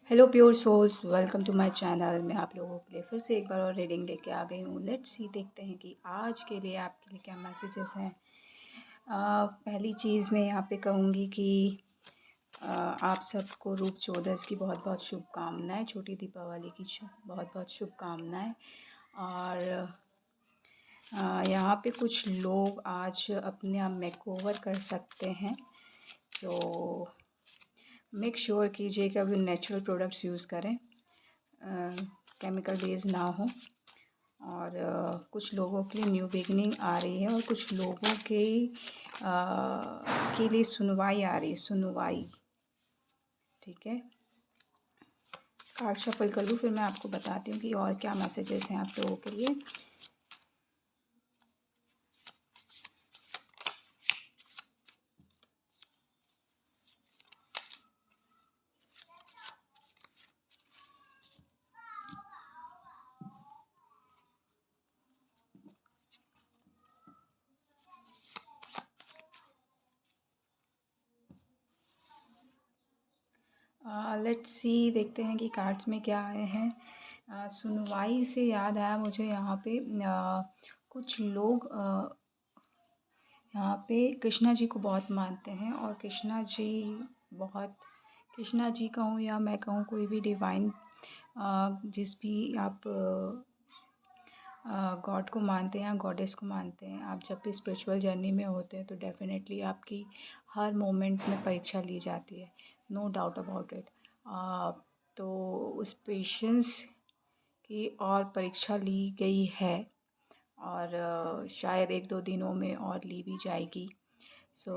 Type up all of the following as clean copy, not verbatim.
Hello pure souls, welcome to my channel. मैं आप लोगों के लिए फिर से एक बार और रीडिंग लेके आ गई हूँ। लेट्स सी, देखते हैं कि आज के लिए आपके लिए क्या मैसेजेस हैं। पहली चीज़ मैं यहाँ पे कहूँगी कि आप सबको रूप चौदस की बहुत बहुत शुभकामनाएं, छोटी दीपावली की बहुत बहुत शुभकामनाएं। और यहाँ पे कुछ लोग आज अपने आप मेकओवर कर सकते हैं, तो मेक श्योर कीजिए कि अभी नेचुरल प्रोडक्ट्स यूज़ करें, केमिकल बेस ना हो। और कुछ लोगों के लिए न्यू बिगनिंग आ रही है और कुछ लोगों के लिए सुनवाई आ रही है, सुनवाई। ठीक है, कार्ड शफल कर लूँ, फिर मैं आपको बताती हूँ कि और क्या मैसेजेस हैं आप लोगों के लिए। लेट्स सी, देखते हैं कि कार्ड्स में क्या आए हैं। सुनवाई से याद आया मुझे, यहाँ पे कुछ लोग यहाँ पे कृष्णा जी को बहुत मानते हैं, और कृष्णा जी कहूँ या मैं कहूँ कोई भी डिवाइन, जिस भी आप गॉड को मानते हैं या गॉडेस को मानते हैं, आप जब भी स्पिरिचुअल जर्नी में होते हैं तो डेफिनेटली आपकी हर मोमेंट में परीक्षा ली जाती है, नो डाउट अबाउट इट। तो उस पेशेंस की और परीक्षा ली गई है, और शायद एक दो दिनों में और ली भी जाएगी। सो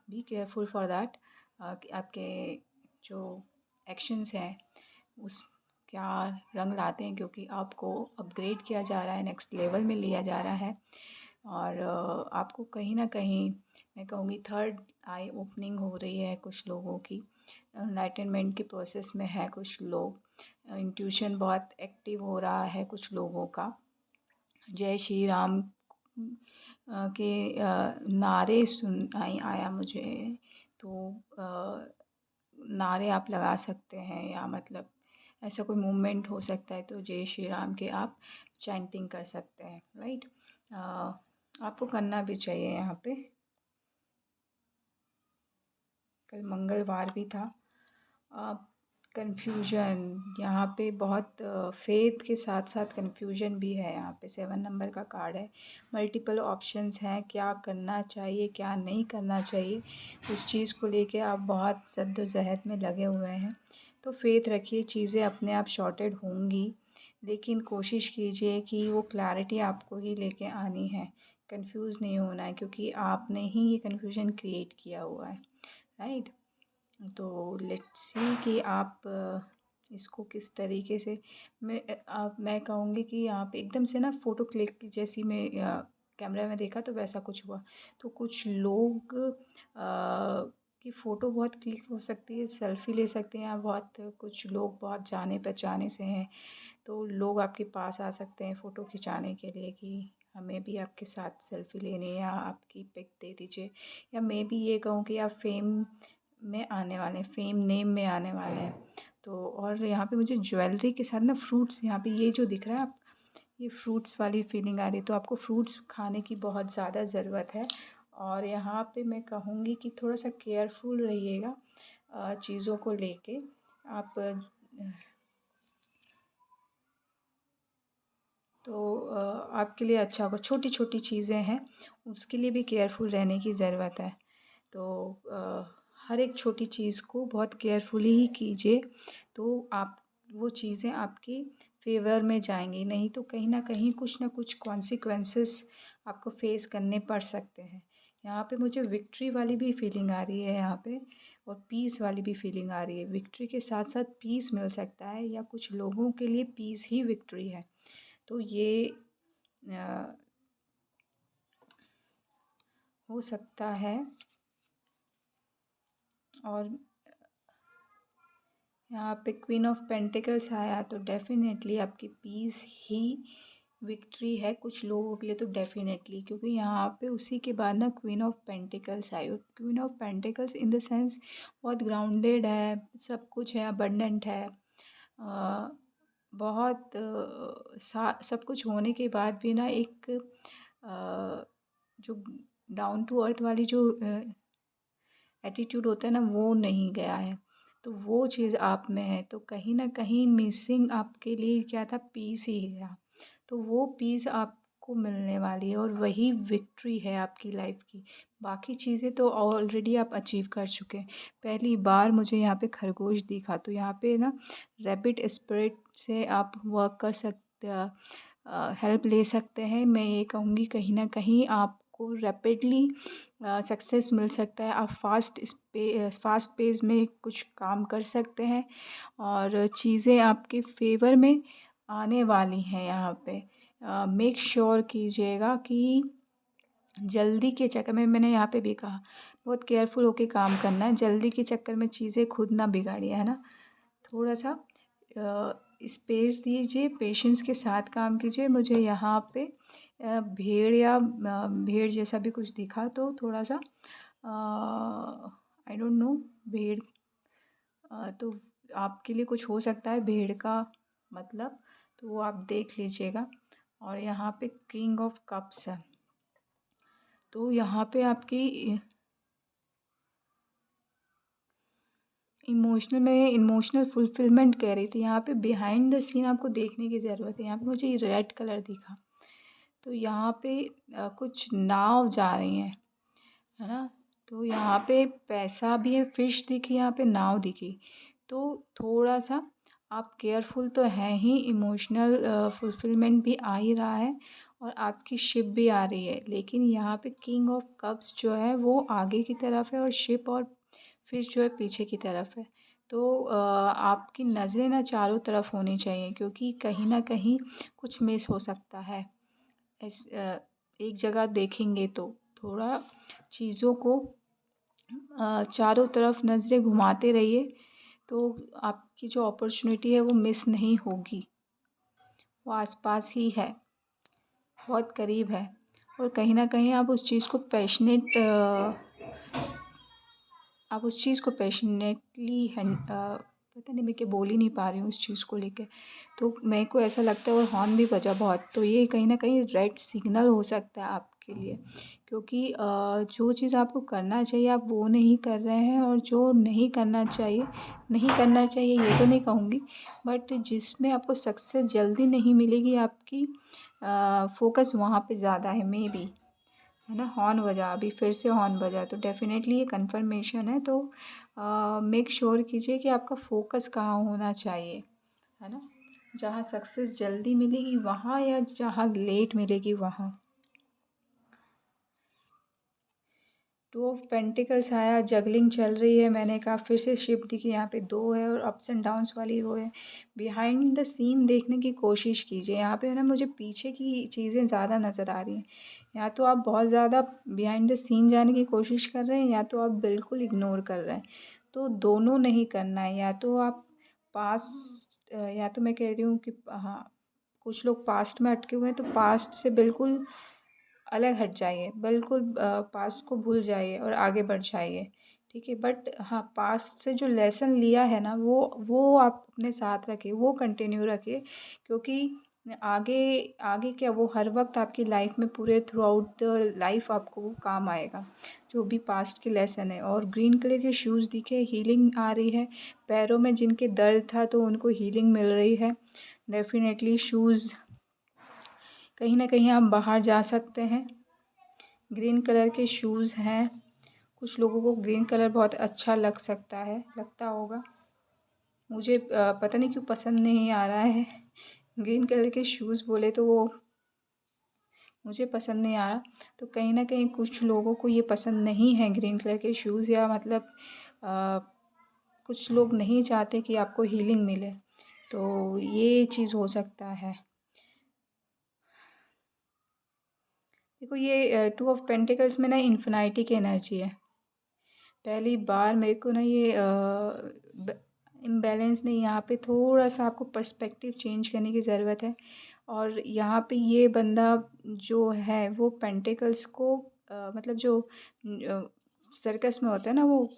बी केयरफुल फॉर दैट। आपके जो एक्शंस हैं उस क्या रंग लाते हैं, क्योंकि आपको अपग्रेड किया जा रहा है, नेक्स्ट लेवल में लिया जा रहा है। और आपको कहीं ना कहीं मैं कहूँगी थर्ड आई ओपनिंग हो रही है कुछ लोगों की, एनलाइटनमेंट के प्रोसेस में है कुछ लोग, इंट्यूशन बहुत एक्टिव हो रहा है कुछ लोगों का। जय श्री राम के नारे सुनाई आया मुझे, तो नारे आप लगा सकते हैं, या मतलब ऐसा कोई मूवमेंट हो सकता है, तो जय श्री राम के आप चैंटिंग कर सकते हैं, राइट। आपको करना भी चाहिए। यहाँ पे कल मंगलवार भी था। कन्फ्यूजन यहाँ पे बहुत, फेथ के साथ साथ कन्फ्यूजन भी है। यहाँ पे 7 नंबर का कार्ड है, मल्टीपल ऑप्शंस हैं, क्या करना चाहिए क्या नहीं करना चाहिए, उस चीज़ को लेके आप बहुत जद्दोजहद में लगे हुए हैं। तो फेथ रखिए, चीज़ें अपने आप शॉर्टेड होंगी, लेकिन कोशिश कीजिए कि वो क्लैरिटी आपको ही लेके आनी है, कंफ्यूज नहीं होना है, क्योंकि आपने ही ये कन्फ्यूजन क्रिएट किया हुआ है, राइट। तो लेट्स सी कि आप इसको किस तरीके से, मैं कहूँगी कि यहाँ पे एकदम से ना फ़ोटो क्लिक जैसी मैं कैमरा में देखा तो वैसा कुछ हुआ। तो कुछ लोग की फ़ोटो बहुत क्लिक हो सकती है, सेल्फ़ी ले सकते हैं, या बहुत कुछ लोग बहुत जाने पहचाने से हैं, तो लोग आपके पास आ सकते हैं फ़ोटो खिंचाने के लिए कि हमें भी आपके साथ सेल्फ़ी लेनी है, या आपकी पिक दे दीजिए। या मैं भी ये कहूँ कि आप फेम में आने वाले हैं, फेम नेम में आने वाले हैं। तो और यहाँ पे मुझे ज्वेलरी के साथ ना फ्रूट्स, यहाँ पे ये जो दिख रहा है आप, ये फ्रूट्स वाली फीलिंग आ रही है, तो आपको फ्रूट्स खाने की बहुत ज़्यादा ज़रूरत है। और यहाँ पे मैं कहूँगी कि थोड़ा सा केयरफुल रहिएगा चीज़ों को लेके। आप तो आपके लिए अच्छा होगा, छोटी छोटी चीज़ें हैं उसके लिए भी केयरफुल रहने की ज़रूरत है। तो हर एक छोटी चीज़ को बहुत केयरफुली ही कीजिए, तो आप वो चीज़ें आपकी फ़ेवर में जाएंगी, नहीं तो कहीं ना कुछ कॉन्सिक्वेंसेस आपको फेस करने पड़ सकते हैं। यहाँ पे मुझे विक्ट्री वाली भी फीलिंग आ रही है यहाँ पे, और पीस वाली भी फीलिंग आ रही है। विक्ट्री के साथ साथ पीस मिल सकता है, या कुछ लोगों के लिए पीस ही विक्ट्री है, तो ये अ, हो सकता है। और यहाँ पे क्वीन ऑफ पेंटिकल्स आया, तो डेफिनेटली आपकी पीस ही विक्ट्री है कुछ लोगों के लिए तो डेफिनेटली, क्योंकि यहाँ पे उसी के बाद ना क्वीन ऑफ पेंटिकल्स आई। और queen of pentacles in the sense बहुत ग्राउंडेड है, सब कुछ है, अबंडेंट है। बहुत सब कुछ होने के बाद भी ना एक जो डाउन टू अर्थ वाली जो एटीट्यूड होता है ना, वो नहीं गया है। तो वो चीज़ आप में है, तो कहीं न कहीं मिसिंग आपके लिए क्या था, पीस ही था। तो वो पीस आपको मिलने वाली है और वही विक्ट्री है आपकी लाइफ की। बाकी चीज़ें तो ऑलरेडी आप अचीव कर चुके हैं। पहली बार मुझे यहाँ पे खरगोश दिखा, तो यहाँ पे ना रैबिट स्पिरिट से आप वर्क कर सकते, हेल्प ले सकते हैं। मैं ये कहूँगी कहीं न कहीं आपको रैपिडली सक्सेस मिल सकता है। आप फ़ास्ट पेस में कुछ काम कर सकते हैं और चीज़ें आपके फ़ेवर में आने वाली हैं यहाँ पे। मेक श्योर कीजिएगा कि जल्दी के चक्कर में, मैंने यहाँ पे भी कहा, बहुत केयरफुल होके काम करना है। जल्दी के चक्कर में चीज़ें खुद ना बिगाड़िए, है ना? थोड़ा-सा स्पेस दीजिए, पेशेंस के साथ काम कीजिए। मुझे यहाँ पे भेड़ या भेड़ जैसा भी कुछ दिखा, तो थोड़ा-सा आई डोंट नो, भेड़ तो आपके लिए कुछ हो सकता है भेड़ का मतलब, तो वो आप देख लीजिएगा। और यहाँ पे किंग ऑफ कप्स है, तो यहाँ पे आपकी इमोशनल फुलफिलमेंट कह रही थी। यहाँ पे बिहाइंड द सीन आपको देखने की ज़रूरत है। यहाँ पे मुझे ये रेड कलर दिखा, तो यहाँ पे कुछ नाव जा रही हैं, है ना? तो यहाँ पे पैसा भी है, फिश दिखी, यहाँ पे नाव दिखी। तो थोड़ा-सा आप केयरफुल तो हैं ही, इमोशनल फुलफिलमेंट भी आ ही रहा है और आपकी शिप भी आ रही है। लेकिन यहाँ पे किंग ऑफ कप्स जो है वो आगे की तरफ है और शिप और फिश जो है पीछे की तरफ है। तो आपकी नज़रें ना चारों तरफ होनी चाहिए, क्योंकि कहीं न कहीं कुछ मिस हो सकता है। एक जगह देखेंगे तो थोड़ा चीज़ों को चारों तरफ नज़रें घुमाते रहिए, तो आपकी जो अपॉर्चुनिटी है वो मिस नहीं होगी। वो आसपास ही है, बहुत करीब है। और कहीं न कहीं आप उस चीज़ को पैशनेटली पता नहीं, मैं क्या बोल ही नहीं पा रही हूँ उस चीज़ को लेके। तो मेरे को ऐसा लगता है, और हॉर्न भी बजा बहुत, तो ये कहीं न कहीं रेड सिग्नल हो सकता है आपके लिए, क्योंकि जो चीज़ आपको करना चाहिए आप वो नहीं कर रहे हैं, और जो नहीं करना चाहिए ये तो नहीं कहूँगी, बट जिसमें आपको सक्सेस जल्दी नहीं मिलेगी, आपकी फ़ोकस वहाँ पे ज़्यादा है मेबी, है ना? हॉर्न बजा, अभी फिर से हॉर्न बजा, तो डेफ़िनेटली ये कन्फर्मेशन है। तो मेक श्योर कीजिए कि आपका फ़ोकस कहाँ होना चाहिए, है ना? जहाँ सक्सेस जल्दी मिलेगी वहाँ, या जहाँ लेट मिलेगी वहाँ। टू ऑफ पेंटिकल्स आया, जगलिंग चल रही है, मैंने कहा फिर से शिप दिखी, यहाँ पे 2 है और अप्स एंड डाउन्स वाली वो है। बिहाइंड द सीन देखने की कोशिश कीजिए, यहाँ पे ना मुझे पीछे की चीज़ें ज़्यादा नज़र आ रही हैं। या तो आप बहुत ज़्यादा बिहाइंड द सीन जाने की कोशिश कर रहे हैं, या तो आप बिल्कुल इग्नोर कर रहे हैं। तो दोनों नहीं करना है, या तो आप या तो मैं कह रही हूँ कि हाँ, कुछ लोग पास्ट में अटके हुए हैं, तो पास्ट से बिल्कुल अलग हट जाइए, बिल्कुल पास्ट को भूल जाइए और आगे बढ़ जाइए, ठीक है? बट हाँ, पास्ट से जो लेसन लिया है ना, वो आप अपने साथ रखिए, वो कंटिन्यू रखिए, क्योंकि आगे आगे क्या, वो हर वक्त आपकी लाइफ में पूरे थ्रू आउट द लाइफ आपको वो काम आएगा, जो भी पास्ट के लेसन है। और ग्रीन कलर के शूज़ दिखे, हीलिंग आ रही है, पैरों में जिनके दर्द था तो उनको हीलिंग मिल रही है। डेफिनेटली शूज़, कहीं ना कहीं आप बाहर जा सकते हैं। ग्रीन कलर के शूज़ हैं, कुछ लोगों को ग्रीन कलर बहुत अच्छा लगता होगा। मुझे पता नहीं क्यों पसंद नहीं आ रहा है। ग्रीन कलर के शूज़ बोले तो वो मुझे पसंद नहीं आ रहा। तो कहीं न कहीं कुछ लोगों को ये पसंद नहीं है ग्रीन कलर के शूज़, या मतलब अ, कुछ लोग नहीं चाहते कि आपको हीलिंग मिले, तो ये चीज़ हो सकता है। देखो ये टू ऑफ पेंटिकल्स में ना इन्फिनिटी की एनर्जी है। पहली बार मेरे को ना ये इम्बैलेंस नहीं, यहाँ पे थोड़ा सा आपको पर्सपेक्टिव चेंज करने की ज़रूरत है। और यहाँ पे ये बंदा जो है वो पेंटिकल्स को मतलब जो सर्कस में होता है ना वो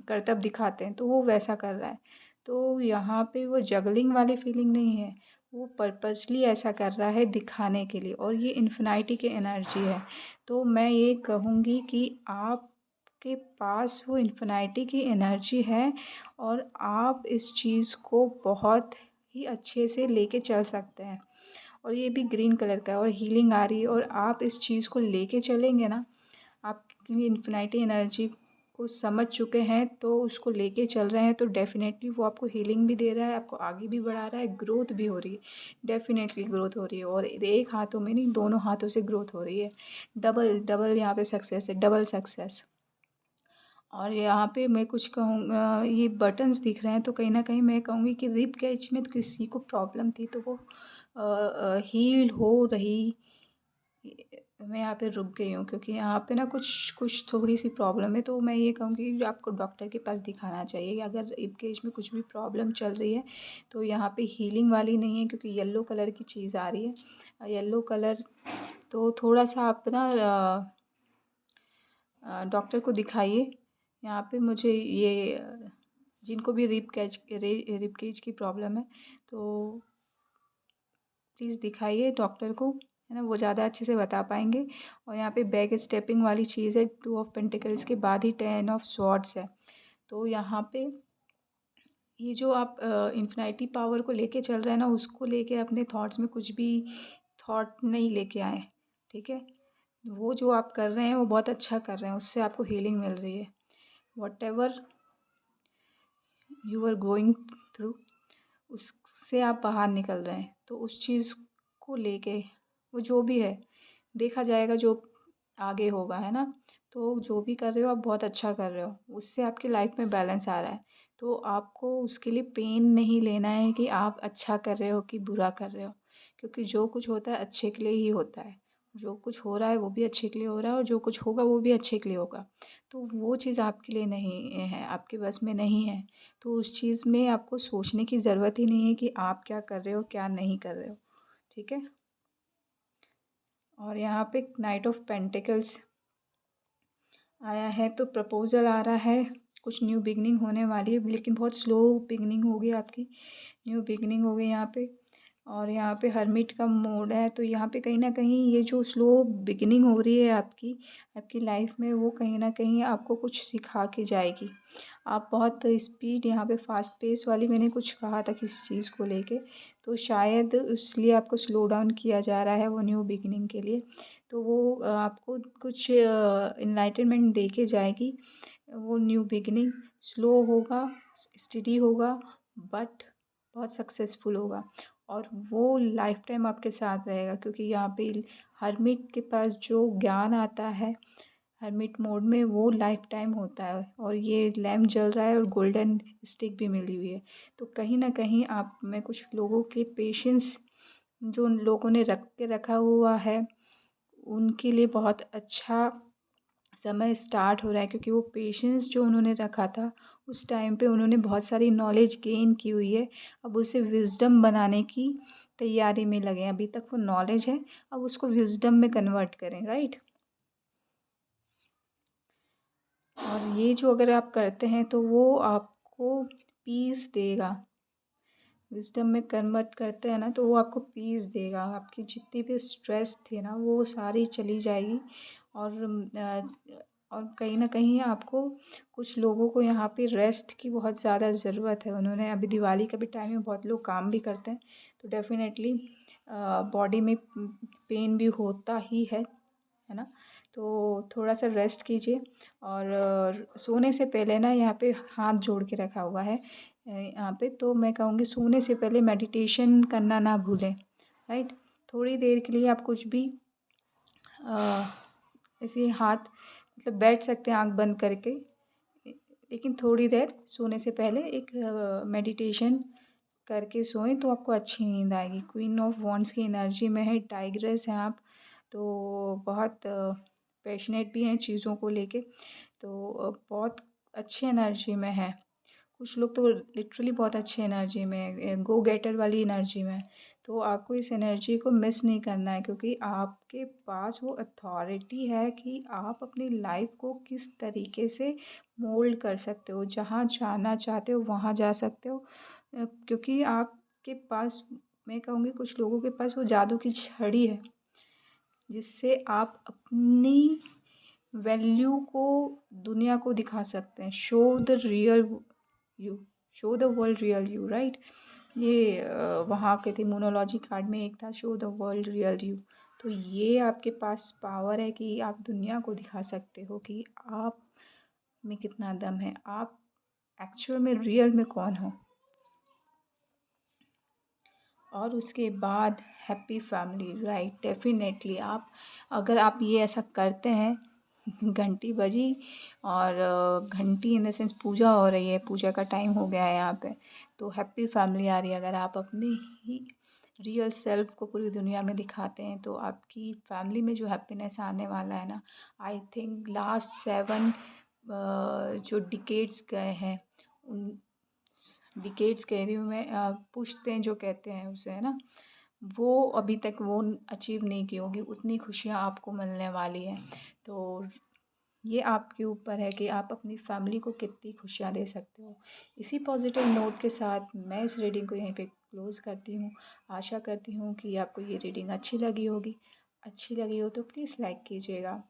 करतब दिखाते हैं, तो वो वैसा कर रहा है। तो यहाँ पे वो जगलिंग वाली फीलिंग नहीं है, वो पर्पसली ऐसा कर रहा है दिखाने के लिए, और ये इन्फिनिटी की एनर्जी है। तो मैं ये कहूँगी कि आपके पास वो इन्फिनिटी की एनर्जी है, और आप इस चीज़ को बहुत ही अच्छे से लेके चल सकते हैं। और ये भी ग्रीन कलर का है और हीलिंग आ रही है, और आप इस चीज़ को लेके चलेंगे ना, आपकी इन्फिनिटी एनर्जी को समझ चुके हैं तो उसको लेके चल रहे हैं, तो डेफ़िनेटली वो आपको हीलिंग भी दे रहा है, आपको आगे भी बढ़ा रहा है, ग्रोथ भी हो रही है। डेफ़िनेटली ग्रोथ हो रही है, और एक हाथों में नहीं, दोनों हाथों से ग्रोथ हो रही है। डबल डबल यहाँ पे सक्सेस है, डबल सक्सेस। और यहाँ पे मैं कुछ कहूँ, ये बटन्स दिख रहे हैं, तो कहीं न कहीं मैं कहूँगी कि रिब कैज में तो किसी को प्रॉब्लम थी, तो वो हील हो रही। मैं यहाँ पे रुक गई हूँ क्योंकि यहाँ पे ना कुछ कुछ थोड़ी-सी प्रॉब्लम है, तो मैं ये कहूँगी कि आपको डॉक्टर के पास दिखाना चाहिए। अगर रिब केज में कुछ भी प्रॉब्लम चल रही है, तो यहाँ पे हीलिंग वाली नहीं है, क्योंकि येलो कलर की चीज़ आ रही है। येलो कलर तो थोड़ा-सा आप ना डॉक्टर को दिखाइए। यहाँ पे मुझे ये जिनको भी रिब केज की प्रॉब्लम है, तो प्लीज़ दिखाइए डॉक्टर को, है ना? वो ज़्यादा अच्छे से बता पाएँगे। और यहाँ पे बैक स्टेपिंग वाली चीज़ है, 2 ऑफ पेंटिकल्स के बाद ही 10 ऑफ स्वॉर्ड्स है। तो यहाँ पे ये जो आप इन्फिनिटी पावर को लेके चल रहे हैं ना, उसको लेके अपने थॉट्स में कुछ भी थॉट नहीं लेके आएँ, ठीक है? वो जो आप कर रहे हैं वो बहुत अच्छा कर रहे हैं, उससे आपको हीलिंग मिल रही है। Whatever you are going through, उससे आप बाहर निकल रहे हैं, तो उस चीज़ को लेके वो जो भी है देखा जाएगा, जो आगे होगा, है ना? तो जो भी कर रहे हो आप बहुत अच्छा कर रहे हो, उससे आपकी लाइफ में बैलेंस आ रहा है। तो आपको उसके लिए पेन नहीं लेना है कि आप अच्छा कर रहे हो कि बुरा कर रहे हो, क्योंकि जो कुछ होता है अच्छे के लिए ही होता है। जो कुछ हो रहा है वो भी अच्छे के लिए हो रहा है, और जो कुछ होगा वो भी अच्छे के लिए होगा। तो वो चीज़ आपके लिए नहीं है, आपके बस में नहीं है। तो उस चीज़ में आपको सोचने की ज़रूरत ही नहीं है कि आप क्या कर रहे हो, क्या नहीं कर रहे हो, ठीक है? और यहाँ पे नाइट ऑफ पेंटिकल्स आया है, तो प्रपोज़ल आ रहा है, कुछ न्यू बिगिनिंग होने वाली है, लेकिन बहुत स्लो बिगिनिंग होगी आपकी, न्यू बिगिनिंग होगी यहाँ पे। और यहाँ पे हर्मिट का मोड है, तो यहाँ पे कहीं न कहीं ये जो स्लो बिगिनिंग हो रही है आपकी आपकी लाइफ में, वो कहीं न कहीं आपको कुछ सिखा के जाएगी। आप बहुत स्पीड यहाँ पे फ़ास्ट पेस वाली, मैंने कुछ कहा था किसी चीज़ को लेके, तो शायद इसलिए आपको स्लो डाउन किया जा रहा है वो न्यू बिगिनिंग के लिए। तो वो आपको कुछ एनलाइटनमेंट दे के जाएगी। वो न्यू बिगिनिंग स्लो होगा, स्टेडी होगा, बट बहुत सक्सेसफुल होगा, और वो लाइफ टाइम आपके साथ रहेगा, क्योंकि यहाँ पे हर्मिट के पास जो ज्ञान आता है हर्मिट मोड में, वो लाइफ टाइम होता है। और ये लैम्प जल रहा है और गोल्डन स्टिक भी मिली हुई है, तो कहीं ना कहीं आप में कुछ लोगों के पेशेंस जो उन लोगों ने रख के रखा हुआ है, उनके लिए बहुत अच्छा समय स्टार्ट हो रहा है, क्योंकि वो पेशेंस जो उन्होंने रखा था उस टाइम पे उन्होंने बहुत सारी नॉलेज गेन की हुई है, अब उसे विज़डम बनाने की तैयारी में लगे हैं। अभी तक वो नॉलेज है, अब उसको विज़डम में कन्वर्ट करें, राइट? और ये जो अगर आप करते हैं तो वो आपको पीस देगा। विज़डम में कन्वर्ट करते हैं ना, तो वो आपको पीस देगा, आपकी जितनी भी स्ट्रेस थी ना वो सारी चली जाएगी। और और कहीं न कहीं आपको कुछ लोगों को यहाँ पे रेस्ट की बहुत ज़्यादा ज़रूरत है। उन्होंने अभी दिवाली का भी टाइम है, बहुत लोग काम भी करते हैं, तो डेफ़िनेटली बॉडी में पेन भी होता ही है ना? तो थोड़ा-सा रेस्ट कीजिए, और सोने से पहले ना यहाँ पे हाथ जोड़ के रखा हुआ है यहाँ पे, तो मैं कहूँगी सोने से पहले मेडिटेशन करना ना भूलें, राइट? थोड़ी देर के लिए आप कुछ भी ऐसे हाथ मतलब बैठ सकते हैं आँख बंद करके, लेकिन थोड़ी देर सोने से पहले एक मेडिटेशन करके सोएं, तो आपको अच्छी नींद आएगी। क्वीन ऑफ वॉन्ड्स की एनर्जी में है, टाइग्रेस हैं आप, तो बहुत पैशनेट भी हैं चीज़ों को लेके, तो बहुत अच्छी एनर्जी में है। कुछ लोग तो लिटरली बहुत अच्छे एनर्जी में गो गेटर वाली एनर्जी में। तो आपको इस एनर्जी को मिस नहीं करना है, क्योंकि आपके पास वो अथॉरिटी है कि आप अपनी लाइफ को किस तरीके से मोल्ड कर सकते हो, जहाँ जाना चाहते हो वहाँ जा सकते हो। क्योंकि आपके पास, मैं कहूँगी कुछ लोगों के पास वो जादू की छड़ी है, जिससे आप अपनी वैल्यू को दुनिया को दिखा सकते हैं। Show the real you, show the world real you, right. ये वहाँ के थे मोनोलॉजी कार्ड में एक था, show the world real you. तो ये आपके पास पावर है कि आप दुनिया को दिखा सकते हो कि आप में कितना दम है, आप एक्चुअल में रियल में कौन हो। और उसके बाद हैप्पी फैमिली, राइट, डेफिनेटली आप, अगर आप ये ऐसा करते हैं घंटी बजी और घंटी इन द सेंस पूजा हो रही है, पूजा का टाइम हो गया है यहाँ पे, तो हैप्पी फैमिली आ रही है, अगर आप अपनी ही रियल सेल्फ को पूरी दुनिया में दिखाते हैं तो आपकी फैमिली में जो हैप्पीनेस आने वाला है ना, आई थिंक लास्ट 7 जो डिकेड्स गए हैं, उन डिकेड्स कह रही हूँ मैं, पुश्तें जो कहते हैं उसे, है ना, वो अभी तक वो अचीव नहीं की होगी, उतनी खुशियाँ आपको मिलने वाली हैं। तो ये आपके ऊपर है कि आप अपनी फैमिली को कितनी खुशियाँ दे सकते हो। इसी पॉजिटिव नोट के साथ मैं इस रीडिंग को यहीं पे क्लोज़ करती हूँ। आशा करती हूँ कि आपको ये रीडिंग अच्छी लगी होगी। अच्छी लगी हो तो प्लीज़ लाइक कीजिएगा,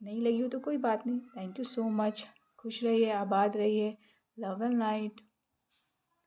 नहीं लगी हो तो कोई बात नहीं। Thank you so much. खुश रहिए, आबाद रहिए। Love and light.